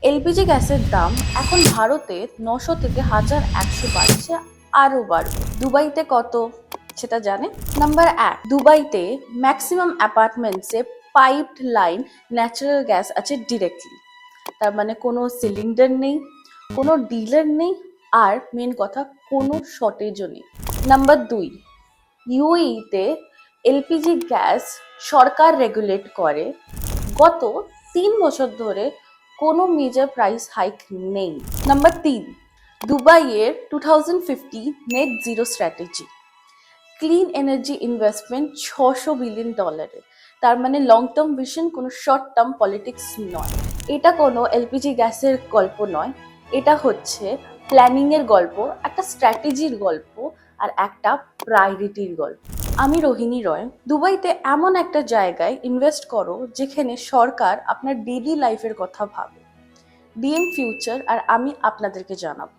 LPG গ্যাসের দাম এখন ভারতে ৯০০ থেকে ১,১০০ বাড়ছে, আরও বাড়বে। দুবাইতে কত সেটা জানে? নাম্বার ১, দুবাইতে ম্যাক্সিমাম অ্যাপার্টমেন্টসে পাইপড লাইন ন্যাচারাল গ্যাস আছে ডিরেক্টলি। তার মানে কোনো সিলিন্ডার নেই, কোনো ডিলার নেই, আর মেন কথা কোনো শর্টেজও নেই। নাম্বার ২, ইউএইতে এলপিজি গ্যাস সরকার রেগুলেট করে। গত ৩ বছর ধরে কোনো মেজর প্রাইস হাইক নেই। নাম্বার ৩, দুবাইয়ের 2050 net zero strategy, clean energy investment $৬০০ billion. তার মানে লং টার্ম ভিশন, কোনো শর্ট টার্ম পলিটিক্স নয়। এটা কোনো এলপিজি গ্যাসের গল্প নয়, এটা হচ্ছে প্ল্যানিংয়ের গল্প, একটা স্ট্র্যাটেজির গল্প, আর একটা প্রায়োরিটির গল্প। আমি রোহিণী রয়। দুবাইতে এমন একটা জায়গায় ইনভেস্ট করো যেখানে সরকার আপনার ডেইলি লাইফের কথা ভাবে। ডিএম ফিউচার আর আমি আপনাদেরকে জানাবো।